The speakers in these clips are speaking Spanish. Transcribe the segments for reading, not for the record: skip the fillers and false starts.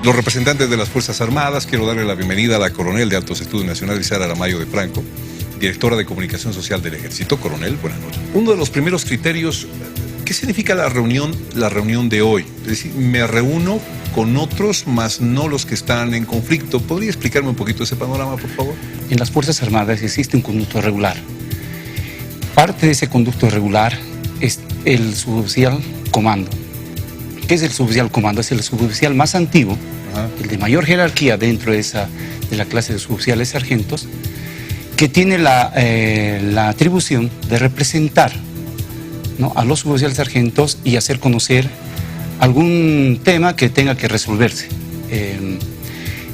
los representantes de las Fuerzas Armadas. Quiero darle la bienvenida a la coronel de Altos Estudios Nacionales, Sara Aramayo de Franco, directora de Comunicación Social del Ejército. Coronel, buenas noches. Uno de los primeros criterios, ¿qué significa la reunión de hoy? Es decir, me reúno con otros, más no los que están en conflicto. ¿Podría explicarme un poquito ese panorama, por favor? En las Fuerzas Armadas existe un conducto regular. Parte de ese conducto regular es el suboficial comando. ¿Qué es el suboficial comando? Es el suboficial más antiguo, el de mayor jerarquía dentro de la clase de suboficiales sargentos, que tiene la atribución de representar, ¿no?, a los suboficiales sargentos y hacer conocer algún tema que tenga que resolverse.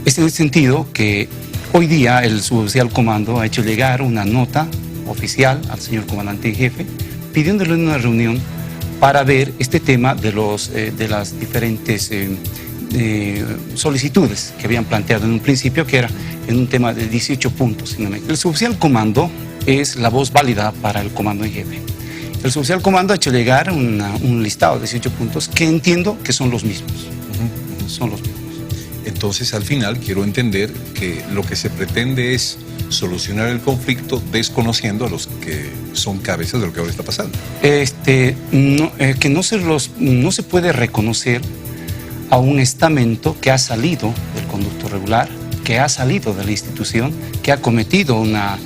Es en el sentido que hoy día el suboficial comando ha hecho llegar una nota oficial al señor comandante en jefe, pidiéndole una reunión para ver este tema de las diferentes solicitudes que habían planteado en un principio, que era en un tema de 18 puntos. El suboficial comando es la voz válida para el comando en jefe. El suboficial comando ha hecho llegar un listado de 18 puntos que entiendo que son los mismos. Son los mismos. Entonces, al final, quiero entender que lo que se pretende es solucionar el conflicto desconociendo a los que son cabezas de lo que ahora está pasando. No se puede reconocer a un estamento que ha salido del conducto regular, que ha salido de la institución, que ha cometido una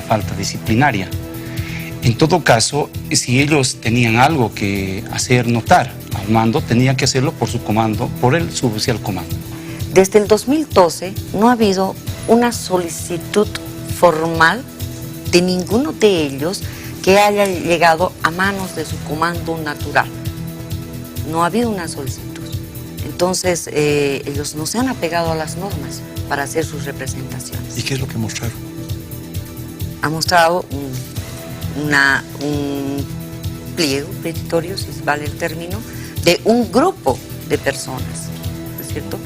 falta disciplinaria. En todo caso, si ellos tenían algo que hacer notar al mando, tenían que hacerlo por su comando, por el suboficial comando. Desde el 2012 no ha habido una solicitud formal de ninguno de ellos que haya llegado a manos de su comando natural. No ha habido una solicitud. Entonces, ellos no se han apegado a las normas para hacer sus representaciones. ¿Y qué es lo que mostraron? Ha mostrado un pliego petitorio, si vale el término, de un grupo de personas, ¿no es cierto?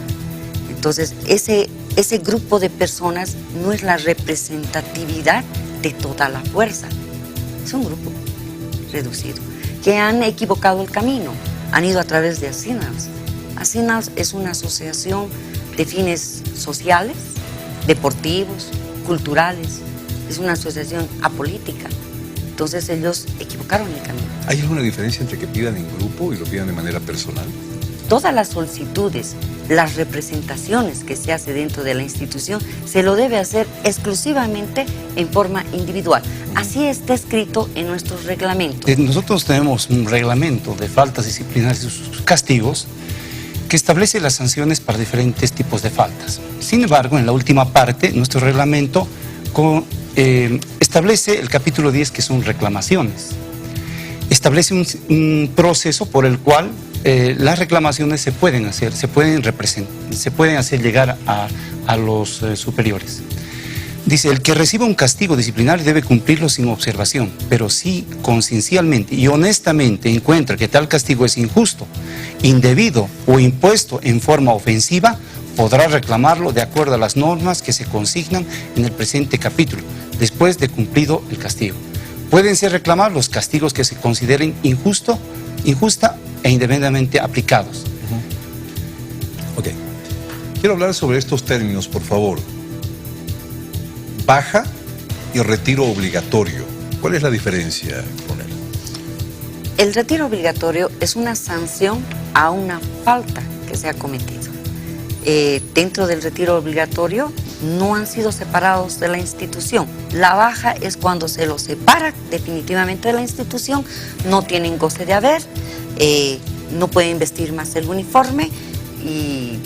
Entonces, ese grupo de personas no es la representatividad de toda la fuerza, es un grupo reducido, que han equivocado el camino, han ido a través de ASINALS. ASINALS es una asociación de fines sociales, deportivos, culturales, es una asociación apolítica. Entonces ellos equivocaron el camino. ¿Hay alguna diferencia entre que pidan en grupo y lo pidan de manera personal? Todas las solicitudes, las representaciones que se hace dentro de la institución, se lo debe hacer exclusivamente en forma individual. Así está escrito en nuestros reglamentos. Nosotros tenemos un reglamento de faltas disciplinarias y sus castigos que establece las sanciones para diferentes tipos de faltas. Sin embargo, en la última parte, nuestro reglamento establece el capítulo 10, que son reclamaciones. Establece un proceso por el cual las reclamaciones se pueden hacer, se pueden hacer llegar a los superiores. Dice, el que reciba un castigo disciplinario debe cumplirlo sin observación, pero si conciencialmente y honestamente encuentra que tal castigo es injusto, indebido o impuesto en forma ofensiva, podrá reclamarlo de acuerdo a las normas que se consignan en el presente capítulo, después de cumplido el castigo. Pueden ser reclamados los castigos que se consideren injusta e indebidamente aplicados. Ok. Quiero hablar sobre estos términos, por favor. Baja y retiro obligatorio. ¿Cuál es la diferencia con él? El retiro obligatorio es una sanción a una falta que se ha cometido. Dentro del retiro obligatorio no han sido separados de la institución. La baja es cuando se los separa definitivamente de la institución, no tienen goce de haber, no pueden vestir más el uniforme y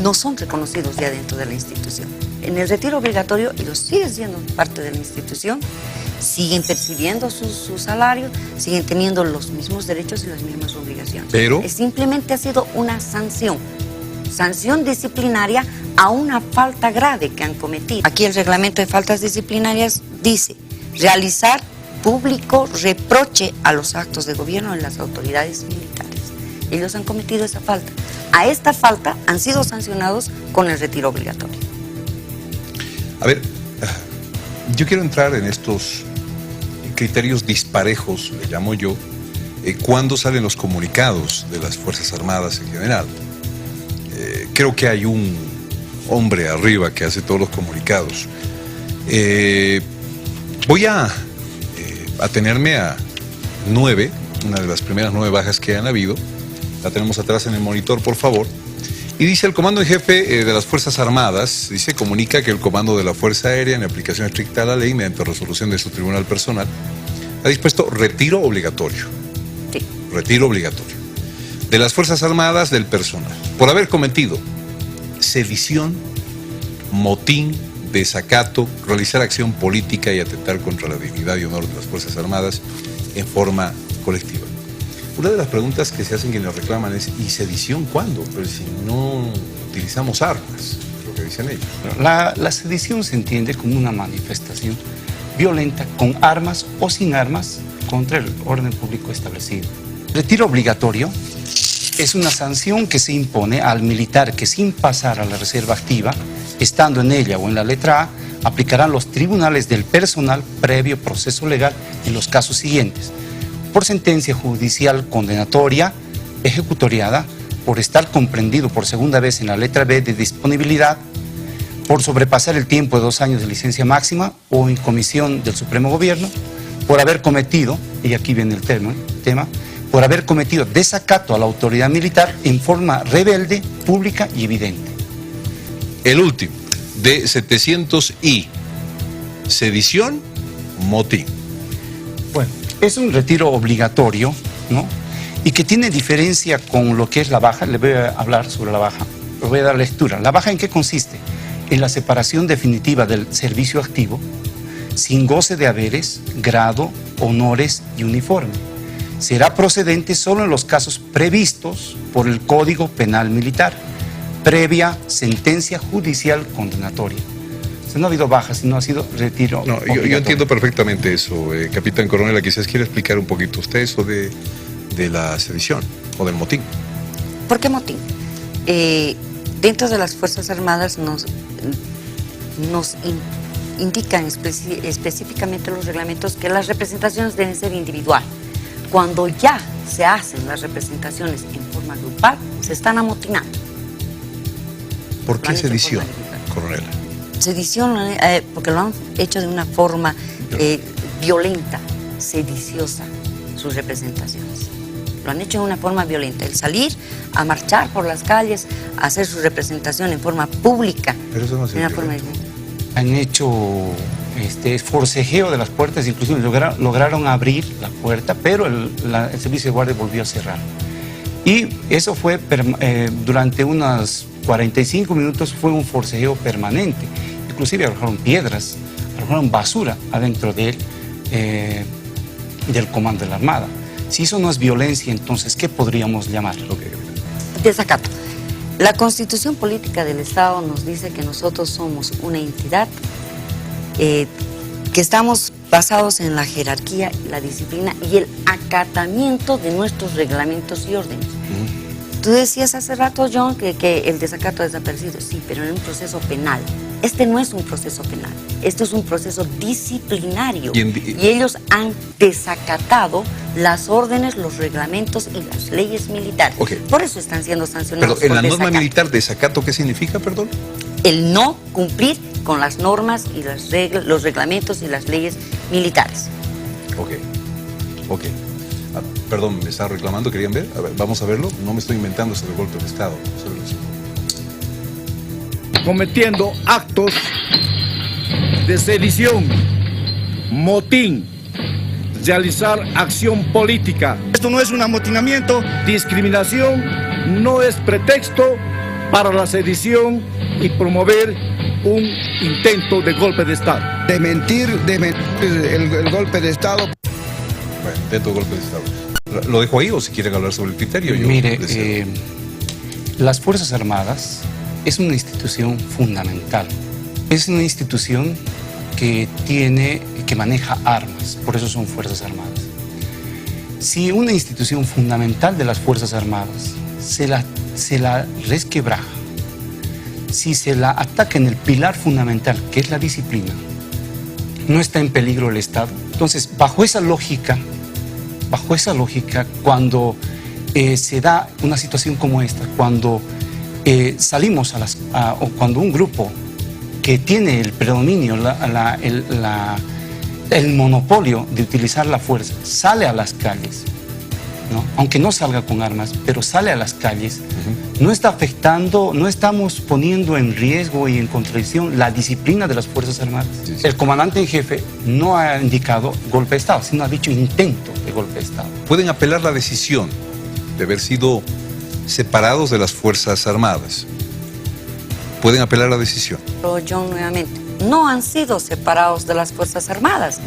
no son reconocidos ya dentro de la institución. En el retiro obligatorio ellos siguen siendo parte de la institución, siguen percibiendo su salario, siguen teniendo los mismos derechos y las mismas obligaciones. Pero simplemente ha sido una sanción disciplinaria a una falta grave que han cometido. Aquí el reglamento de faltas disciplinarias dice: realizar público reproche a los actos de gobierno de las autoridades militares. Ellos han cometido esa falta. A esta falta han sido sancionados con el retiro obligatorio. A ver, yo quiero entrar en estos criterios disparejos, le llamo yo, cuándo salen los comunicados de las Fuerzas Armadas en general. Creo que hay un hombre arriba que hace todos los comunicados. Voy a atenerme a 9, una de las primeras 9 bajas que han habido. La tenemos atrás en el monitor, por favor. Y dice: el comando en jefe de las Fuerzas Armadas, dice, comunica que el comando de la Fuerza Aérea, en aplicación estricta a la ley, mediante resolución de su tribunal personal, ha dispuesto retiro obligatorio. Sí. Retiro obligatorio de las Fuerzas Armadas del personal por haber cometido sedición, motín, desacato, realizar acción política y atentar contra la dignidad y honor de las Fuerzas Armadas en forma colectiva. Una de las preguntas que se hacen quienes reclaman es: ¿y sedición cuándo? Pero si no utilizamos armas, es lo que dicen ellos. La sedición se entiende como una manifestación violenta con armas o sin armas contra el orden público establecido. Retiro obligatorio es una sanción que se impone al militar que, sin pasar a la reserva activa, estando en ella o en la letra A, aplicarán los tribunales del personal previo proceso legal en los casos siguientes: por sentencia judicial condenatoria, ejecutoriada, por estar comprendido por segunda vez en la letra B de disponibilidad, por sobrepasar el tiempo de 2 años de licencia máxima o en comisión del Supremo Gobierno, por haber cometido, y aquí viene el tema, por haber cometido desacato a la autoridad militar en forma rebelde, pública y evidente. El último, de 700I, sedición, motín. Bueno, es un retiro obligatorio, ¿no? Y que tiene diferencia con lo que es la baja. Le voy a hablar sobre la baja, le voy a dar lectura. ¿La baja en qué consiste? En la separación definitiva del servicio activo, sin goce de haberes, grado, honores y uniforme. Será procedente solo en los casos previstos por el Código Penal Militar, previa sentencia judicial condenatoria. O sea, no ha habido baja, sino ha sido retiro. No, yo entiendo perfectamente eso, capitán Coronel. Quizás quiere explicar un poquito usted eso de la sedición o del motín. ¿Por qué motín? Dentro de las Fuerzas Armadas nos indican específicamente los reglamentos que las representaciones deben ser individual. Cuando ya se hacen las representaciones en forma grupal, se están amotinando. ¿Por qué sedición, coronel? Sedición, porque lo han hecho de una forma violenta, sediciosa, sus representaciones. Lo han hecho de una forma violenta. El salir a marchar por las calles, a hacer su representación en forma pública. Pero eso no es Han hecho forcejeo de las puertas, inclusive lograron abrir la puerta, pero el servicio de guardia volvió a cerrar. Y eso fue durante unos 45 minutos, fue un forcejeo permanente. Inclusive arrojaron piedras, arrojaron basura adentro del comando de la Armada. Si eso no es violencia, entonces, ¿qué podríamos llamar? Desacato. La Constitución Política del Estado nos dice que nosotros somos una entidad que estamos basados en la jerarquía, la disciplina y el acatamiento de nuestros reglamentos y órdenes. Tú decías hace rato, John, que el desacato ha desaparecido. Sí, pero en un proceso penal. Este no es un proceso penal, esto es un proceso disciplinario. Y ellos han desacatado las órdenes, los reglamentos y las leyes militares. Okay. Por eso están siendo sancionados. Pero en la norma militar, ¿desacato qué significa, perdón? El no cumplir con las normas y los reglamentos y las leyes militares. Ok. Perdón, me estaba reclamando, ¿querían ver? A ver, vamos a verlo. No me estoy inventando sobre el golpe de Estado. Cometiendo actos de sedición, motín, realizar acción política. Esto no es un amotinamiento. Discriminación no es pretexto para la sedición y promover un intento de golpe de Estado. De mentir el golpe de Estado. Bueno, intento de golpe de Estado. ¿Lo dejo ahí o si quieren hablar sobre el criterio? Mire, las Fuerzas Armadas es una institución fundamental. Es una institución que maneja armas, por eso son Fuerzas Armadas. Si una institución fundamental de las Fuerzas Armadas se la resquebraja, si se la ataca en el pilar fundamental, que es la disciplina, no está en peligro el Estado. Entonces, bajo esa lógica, bajo esa lógica, cuando se da una situación como esta, cuando salimos o cuando un grupo que tiene el predominio, el monopolio de utilizar la fuerza, sale a las calles, ¿no? Aunque no salga con armas, pero sale a las calles, no está afectando, no estamos poniendo en riesgo y en contradicción la disciplina de las Fuerzas Armadas. Sí, sí. El comandante en jefe no ha indicado golpe de Estado, sino ha dicho intento de golpe de Estado. ¿Pueden apelar la decisión de haber sido separados de las Fuerzas Armadas? ¿Pueden apelar la decisión? Pero John, nuevamente, no han sido separados de las Fuerzas Armadas.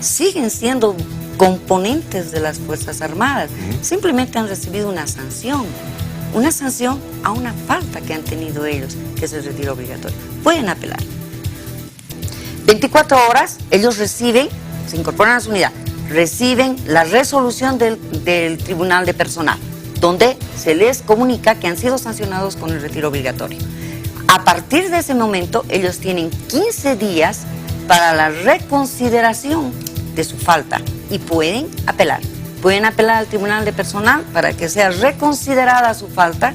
Siguen siendo componentes de las Fuerzas Armadas. Simplemente han recibido una sanción a una falta que han tenido ellos, que es el retiro obligatorio. Pueden apelar. 24 horas, ellos reciben, se incorporan a su unidad, reciben la resolución del Tribunal de Personal, donde se les comunica que han sido sancionados con el retiro obligatorio. A partir de ese momento, ellos tienen 15 días para la reconsideración de su falta y pueden apelar. Pueden apelar al Tribunal de Personal para que sea reconsiderada su falta,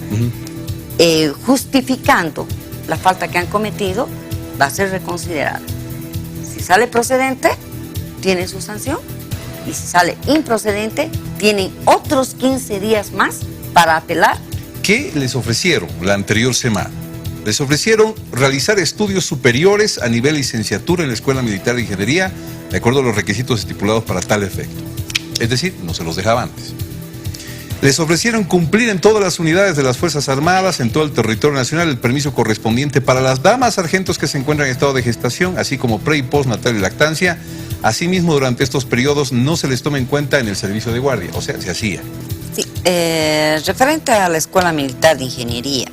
justificando la falta que han cometido, va a ser reconsiderada. Si sale procedente, tiene su sanción, y si sale improcedente, tienen otros 15 días más para apelar. ¿Qué les ofrecieron la anterior semana? Les ofrecieron realizar estudios superiores a nivel licenciatura en la Escuela Militar de Ingeniería, de acuerdo a los requisitos estipulados para tal efecto. Es decir, no se los dejaba antes. Les ofrecieron cumplir en todas las unidades de las Fuerzas Armadas, en todo el territorio nacional, el permiso correspondiente para las damas sargentos que se encuentran en estado de gestación, así como pre- y postnatal y lactancia. Asimismo, durante estos periodos no se les toma en cuenta en el servicio de guardia, o sea, se hacía. Sí, referente a la Escuela Militar de Ingeniería,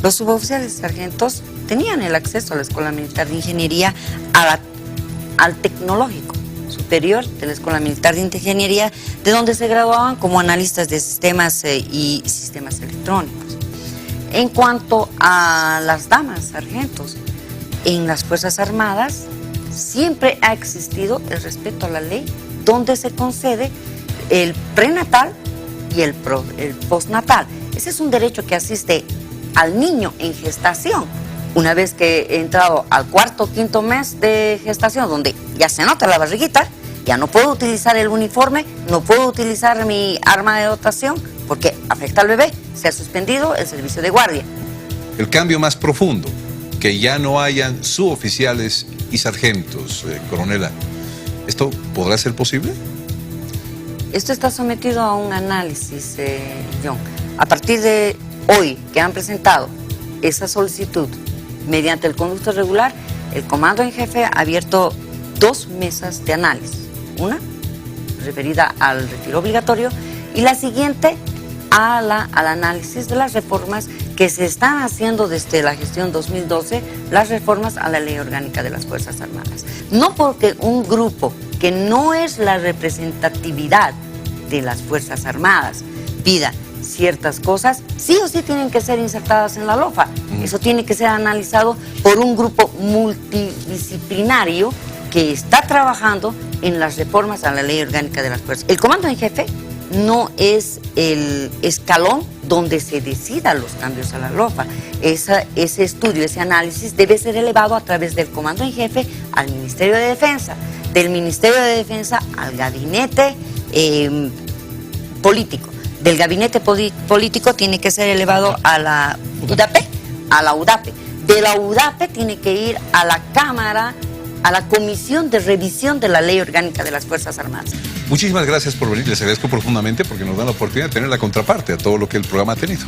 los suboficiales sargentos tenían el acceso a la Escuela Militar de Ingeniería, al tecnológico superior de la Escuela Militar de Ingeniería, de donde se graduaban como analistas de sistemas y sistemas electrónicos. En cuanto a las damas sargentos, en las Fuerzas Armadas siempre ha existido el respeto a la ley, donde se concede el prenatal y el postnatal. Ese es un derecho que asiste al niño en gestación. Una vez que he entrado al cuarto o quinto mes de gestación, donde ya se nota la barriguita, ya no puedo utilizar el uniforme, no puedo utilizar mi arma de dotación, porque afecta al bebé, se ha suspendido el servicio de guardia. El cambio más profundo, que ya no hayan suboficiales y sargentos, coronela, ¿esto podrá ser posible? Esto está sometido a un análisis, John. A partir de hoy que han presentado esa solicitud mediante el conducto regular, el comando en jefe ha abierto 2 mesas de análisis. Una referida al retiro obligatorio y la siguiente al análisis de las reformas que se están haciendo desde la gestión 2012, las reformas a la Ley Orgánica de las Fuerzas Armadas. No porque un grupo que no es la representatividad de las Fuerzas Armadas pida ciertas cosas, sí o sí tienen que ser insertadas en la LOFA. Eso tiene que ser analizado por un grupo multidisciplinario que está trabajando en las reformas a la Ley Orgánica de las Fuerzas. El comando en jefe no es el escalón donde se decidan los cambios a la LOFA. Ese estudio, ese análisis debe ser elevado a través del comando en jefe al Ministerio de Defensa, del Ministerio de Defensa al gabinete político. Del gabinete político tiene que ser elevado a la UDAPE, De la UDAPE tiene que ir a la Cámara, a la Comisión de Revisión de la Ley Orgánica de las Fuerzas Armadas. Muchísimas gracias por venir, les agradezco profundamente porque nos dan la oportunidad de tener la contraparte a todo lo que el programa ha tenido.